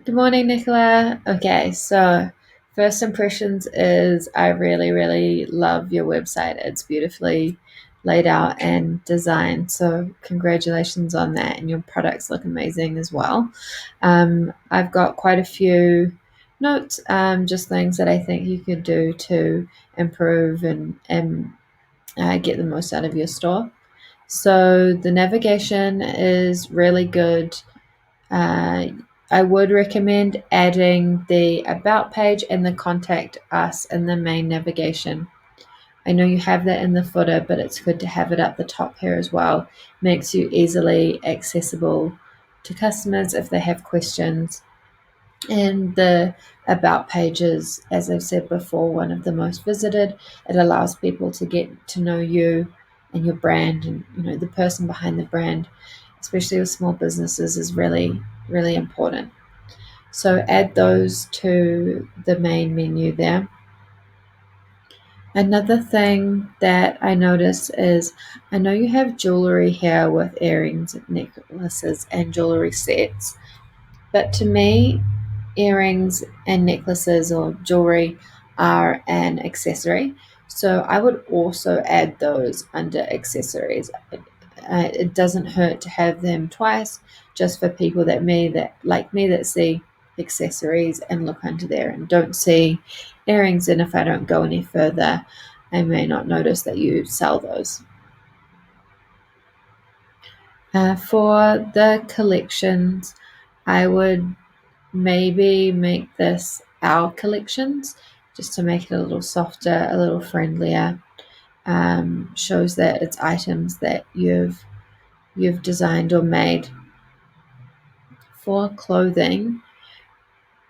Good morning, Nichola. Okay, so first impressions is I really, really love your website. It's beautifully laid out and designed. So congratulations on that, and your products look amazing as well. I've got quite a few notes, just things that I think you could do to improve and get the most out of your store. So the navigation is really good. uh, I would recommend adding the About page and the Contact Us in the main navigation. I know you have that in the footer, but it's good to have it up the top here as well. Makes you easily accessible to customers if they have questions. And the About pages, as I've said before, one of the most visited. It allows people to get to know you and your brand, and the person behind the brand, especially with small businesses, is really, really important. So add those to the main menu there. Another thing that I notice is I know you have jewelry here with earrings, necklaces, and jewelry sets, but to me, earrings and necklaces or jewelry are an accessory. So I would also add those under accessories. It doesn't hurt to have them twice, just for people that like me that see accessories and look under there and don't see earrings. And if I don't go any further, I may not notice that you sell those. For the collections, I would maybe make this our collections just to make it a little softer, a little friendlier. Shows that it's items that you've designed or made. For clothing,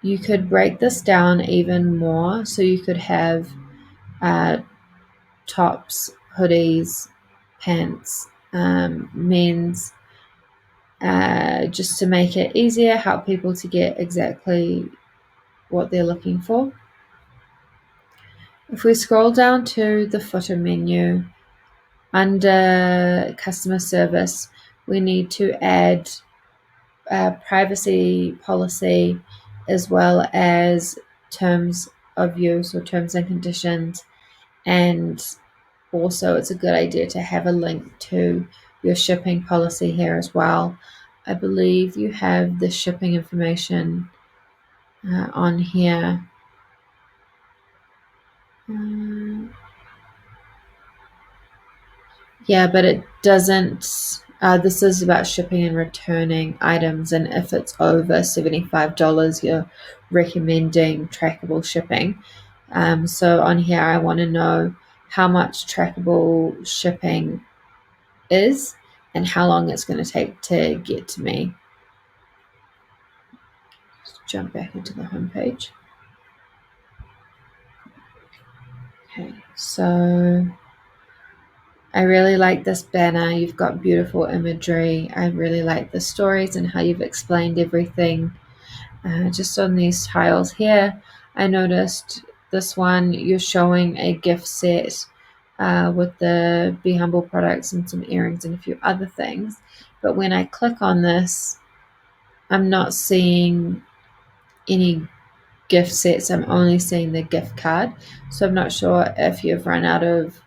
you could break this down even more. So you could have uh, tops, hoodies, pants, men's, just to make it easier, help people to get exactly what they're looking for. If we scroll down to the footer menu, under customer service, we need to add privacy policy as well as terms of use or terms and conditions. And also, it's a good idea to have a link to your shipping policy here as well. I believe you have the shipping information on here. Uh, Yeah, but it doesn't. This is about shipping and returning items, and if it's over $75, you're recommending trackable shipping. So on here, I want to know how much trackable shipping is and how long it's going to take to get to me. Just jump back into the homepage. Okay, so I really like this banner. You've got beautiful imagery. I really like the stories and how you've explained everything. Just on these tiles here, I noticed this one, you're showing a gift set with the Be Humble products and some earrings and a few other things. But when I click on this, I'm not seeing any gift sets. I'm only seeing the gift card. So I'm not sure if you've run out of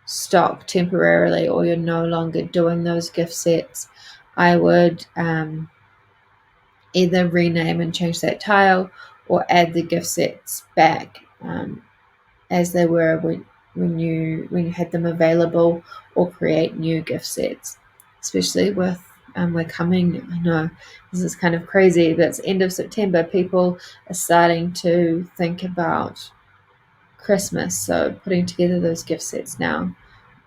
stock temporarily or you're no longer doing those gift sets. I would either rename and change that tile or add the gift sets back as they were when you had them available, or create new gift sets, especially with we're coming. I know this is kind of crazy, but it's end of September. People are starting to think about Christmas, so putting together those gift sets now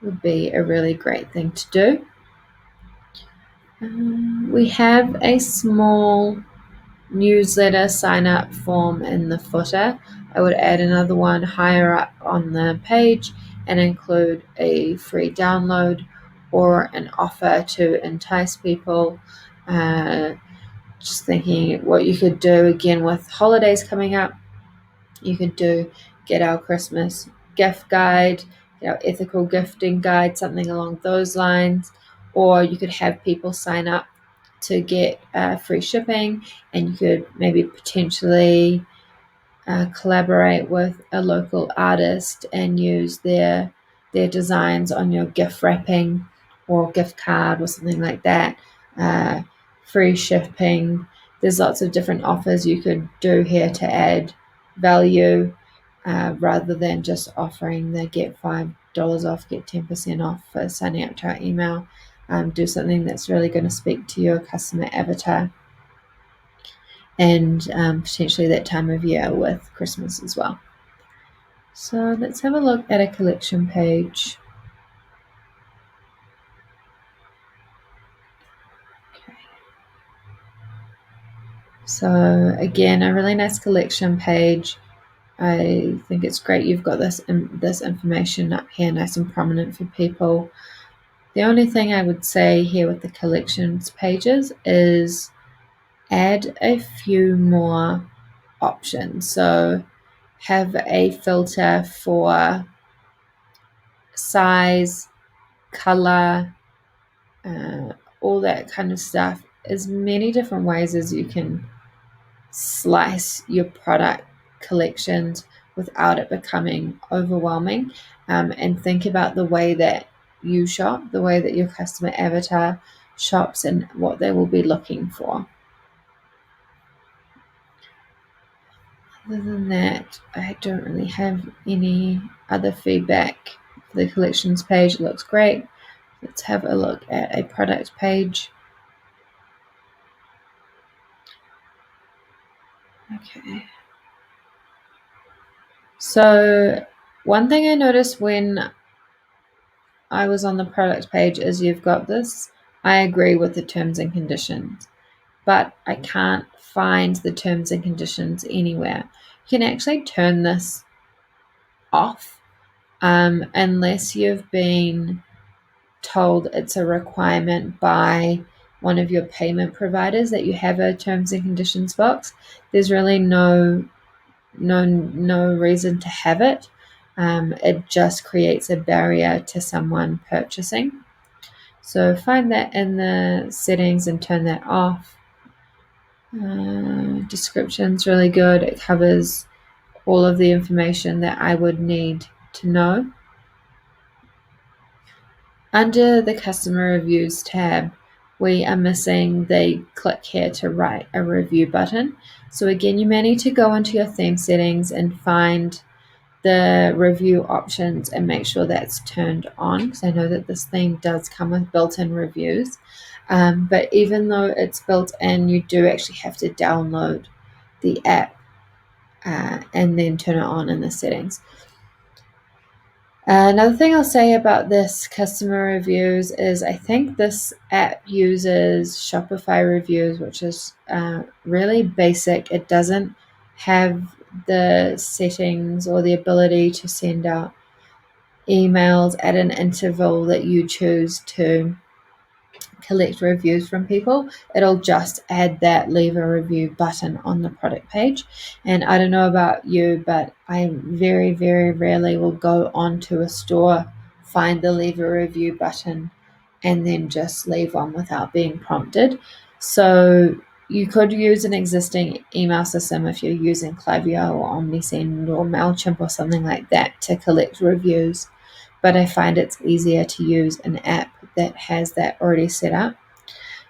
would be a really great thing to do. We have a small newsletter sign up form in the footer. I would add another one higher up on the page and include a free download or an offer to entice people. Just thinking what you could do again with holidays coming up. You could do get our Christmas gift guide, get our ethical gifting guide, something along those lines. Or you could have people sign up to get free shipping, and you could maybe potentially collaborate with a local artist and use their designs on your gift wrapping or gift card or something like that. Free shipping. There's lots of different offers you could do here to add value, rather than just offering the get $5 off, get 10% off for signing up to our email. Do something that's really going to speak to your customer avatar, and potentially that time of year with Christmas as well. So let's have a look at a collection page. Okay. So again, a really nice collection page. I think it's great you've got this information up here nice and prominent for people. The only thing I would say here with the collections pages is add a few more options. So have a filter for size, color, all that kind of stuff. As many different ways as you can slice your product collections without it becoming overwhelming, and think about the way that you shop, the way that your customer avatar shops, and what they will be looking for. Other than that, I don't really have any other feedback for the collections page. It looks great. Let's have a look at a product page. Okay. So one thing I noticed when I was on the product page is you've got this, I agree with the terms and conditions, but I can't find the terms and conditions anywhere. You can actually turn this off, unless you've been told it's a requirement by one of your payment providers that you have a terms and conditions box. There's really no reason to have it. It just creates a barrier to someone purchasing. So find that in the settings and turn that off. Description's really good. It covers all of the information that I would need to know. Under the customer reviews tab, we are missing the click here to write a review button. So again, you may need to go into your theme settings and find the review options and make sure that's turned on, because I know that this theme does come with built-in reviews, but even though it's built in, you do actually have to download the app and then turn it on in the settings. Another thing I'll say about this customer reviews is I think this app uses Shopify reviews, which is really basic. It doesn't have the settings or the ability to send out emails at an interval that you choose to collect reviews from people. It'll just add that leave a review button on the product page. And I don't know about you, but I very, very rarely will go onto a store, find the leave a review button, and then just leave one without being prompted. So you could use an existing email system if you're using Klaviyo or OmniSend or MailChimp or something like that to collect reviews. But I find it's easier to use an app that has that already set up.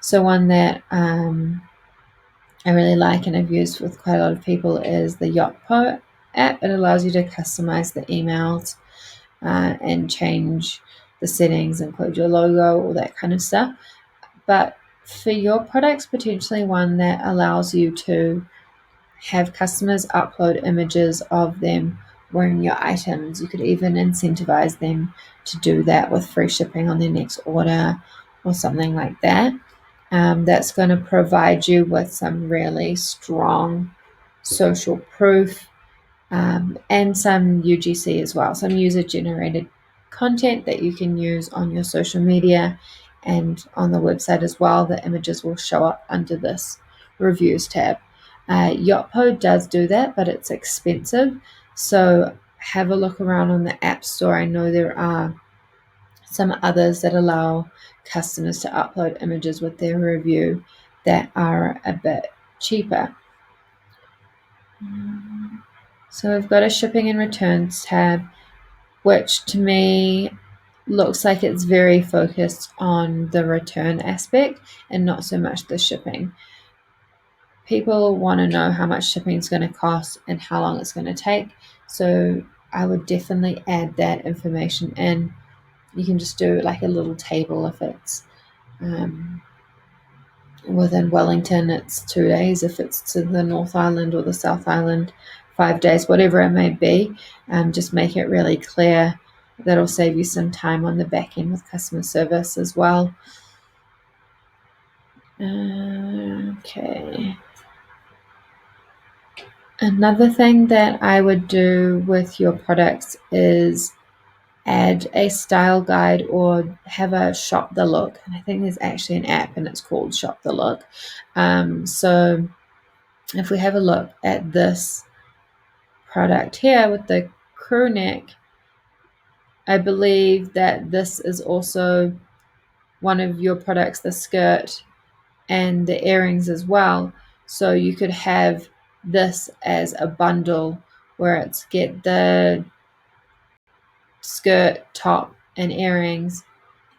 So one that I really like and I've used with quite a lot of people is the Yotpo app. It allows you to customize the emails and change the settings, include your logo, all that kind of stuff. But for your products, potentially one that allows you to have customers upload images of them wearing your items. You could even incentivize them to do that with free shipping on their next order or something like that. That's going to provide you with some really strong social proof, and some UGC as well, some user-generated content that you can use on your social media and on the website as well. The images will show up under this reviews tab. Yotpo does do that, but it's expensive. So have a look around on the App Store. I know there are some others that allow customers to upload images with their review that are a bit cheaper. So we've got a shipping and returns tab, which to me looks like it's very focused on the return aspect and not so much the shipping. People want to know how much shipping is going to cost and how long it's going to take. So I would definitely add that information in. You can just do like a little table if it's within Wellington, it's 2 days. If it's to the North Island or the South Island, 5 days, whatever it may be. Just make it really clear. That'll save you some time on the back end with customer service as well. Okay. Another thing that I would do with your products is add a style guide or have a shop the look. And I think there's actually an app and it's called Shop the Look. So if we have a look at this product here with the crew neck, I believe that this is also one of your products, the skirt and the earrings as well. So you could have this as a bundle where it's get the skirt, top, and earrings,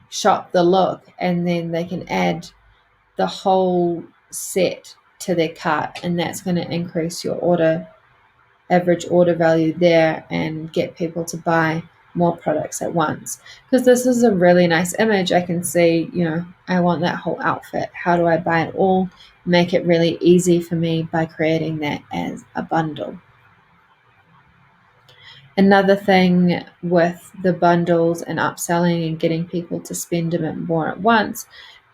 shop the look, and then they can add the whole set to their cart, and that's going to increase your average order value there and get people to buy more products at once. Because this is a really nice image. I can see, I want that whole outfit. How do I buy it all? Make it really easy for me by creating that as a bundle. Another thing with the bundles and upselling and getting people to spend a bit more at once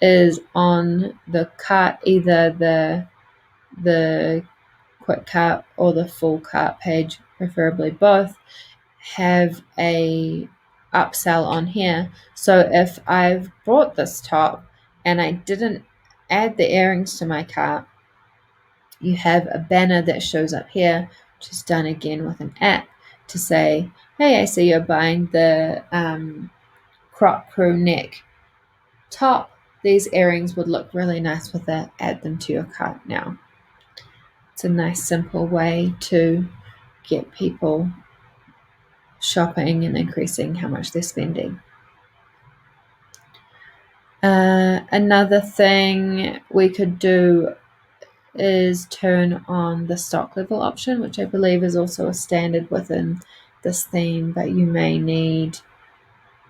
is on the cart, either the quick cart or the full cart page, preferably both, have a upsell on here. So if I've bought this top and I didn't add the earrings to my cart, you have a banner that shows up here, which is done again with an app to say, hey, I see you're buying the crop crew neck top. These earrings would look really nice with that. Add them to your cart now. It's a nice, simple way to get people shopping and increasing how much they're spending. Another thing we could do is turn on the stock level option, which I believe is also a standard within this theme, but you may need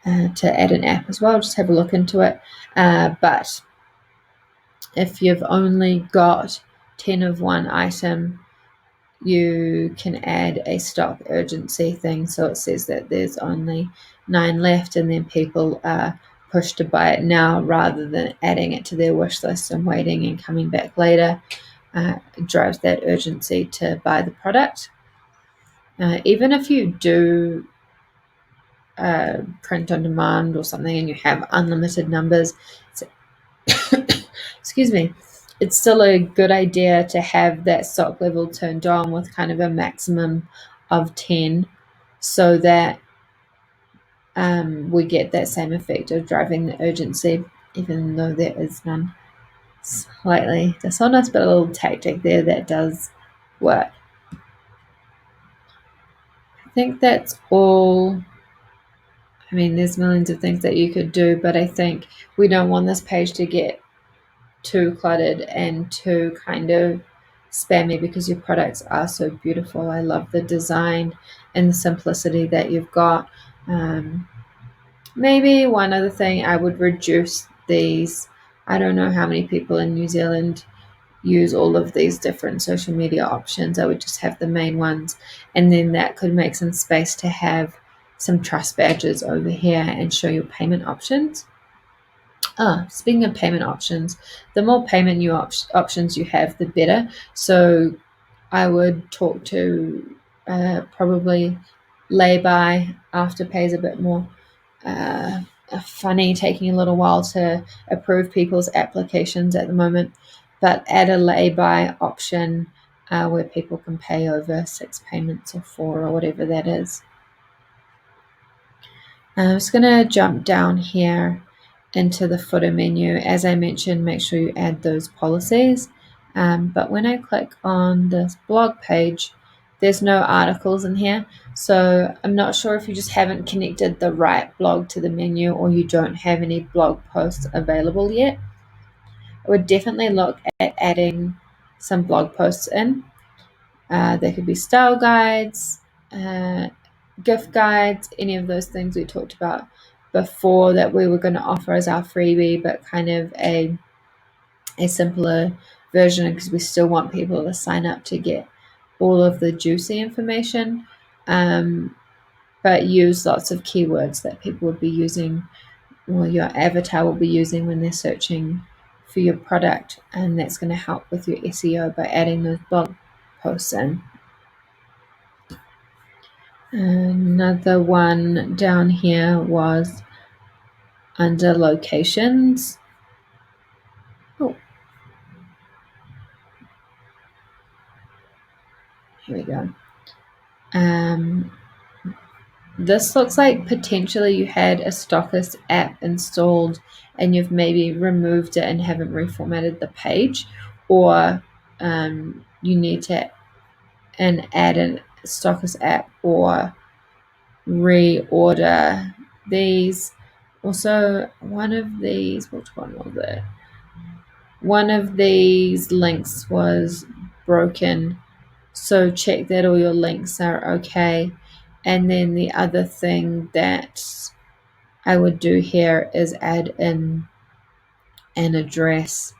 to add an app as well. Just have a look into it. But if you've only got 10 of one item, you can add a stock urgency thing. So it says that there's only 9 left, and then people are pushed to buy it now rather than adding it to their wish list and waiting and coming back later. It drives that urgency to buy the product. Even if you do print on demand or something and you have unlimited numbers, excuse me, it's still a good idea to have that stock level turned on with kind of a maximum of 10 so that we get that same effect of driving the urgency, even though there is none. Slightly dishonest, but a little tactic there that does work. I think that's all. I mean, there's millions of things that you could do, but I think we don't want this page to get too cluttered and too kind of spammy because your products are so beautiful. I love the design and the simplicity that you've got. Maybe one other thing, I would reduce these. I don't know how many people in New Zealand use all of these different social media options. I would just have the main ones, and then that could make some space to have some trust badges over here and show your payment options. Speaking of payment options, the more payment options you have, the better. So I would talk to probably lay-by. Afterpay is a bit more funny, taking a little while to approve people's applications at the moment, but add a lay-by option where people can pay over 6 payments or 4 or whatever that is. I'm just going to jump down here into the footer menu. As I mentioned, make sure you add those policies. But when I click on this blog page, there's no articles in here. So I'm not sure if you just haven't connected the right blog to the menu or you don't have any blog posts available yet. I would definitely look at adding some blog posts in. There could be style guides, gift guides, any of those things we talked about before that we were going to offer as our freebie, but kind of a simpler version because we still want people to sign up to get all of the juicy information, but use lots of keywords that people would be using or your avatar will be using when they're searching for your product, and that's going to help with your SEO by adding those blog posts in. Another one down here was under locations. Oh, here we go. This looks like potentially you had a stockist app installed and you've maybe removed it and haven't reformatted the page, or you need to add a stockist app or reorder these. Also, one of these, which one was it? One of these links was broken, so check that all your links are okay. And then the other thing that I would do here is add in an address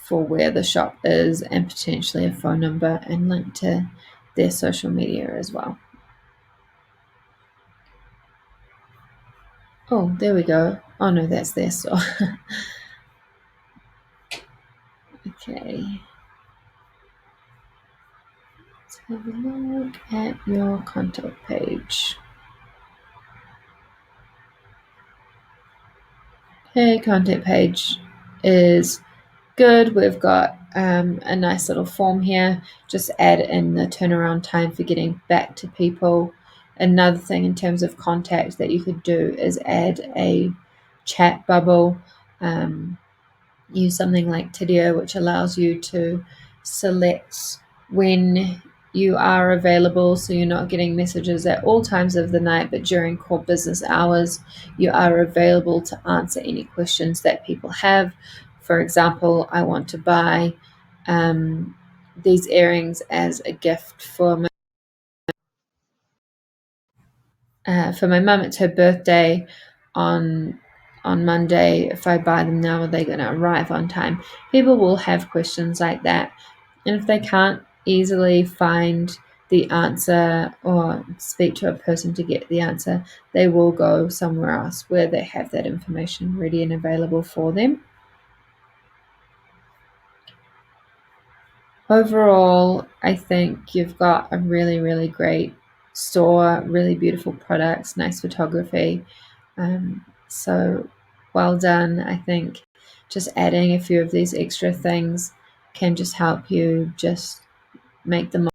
for where the shop is and potentially a phone number and link to their social media as well. Oh, there we go. Oh no, that's their store. Okay. Let's have a look at your contact page. Okay, contact page is good. We've got a nice little form here. Just add in the turnaround time for getting back to people. Another thing in terms of contact that you could do is add a chat bubble. Use something like TWH, which allows you to select when you are available, so you're not getting messages at all times of the night, but during core business hours you are available to answer any questions that people have. For example, I want to buy these earrings as a gift for my mum. It's her birthday on Monday. If I buy them now, are they going to arrive on time? People will have questions like that, and if they can't easily find the answer or speak to a person to get the answer, they will go somewhere else where they have that information ready and available for them. Overall, I think you've got a really, really great store, really beautiful products, nice photography. So well done. I think just adding a few of these extra things can just help you just make the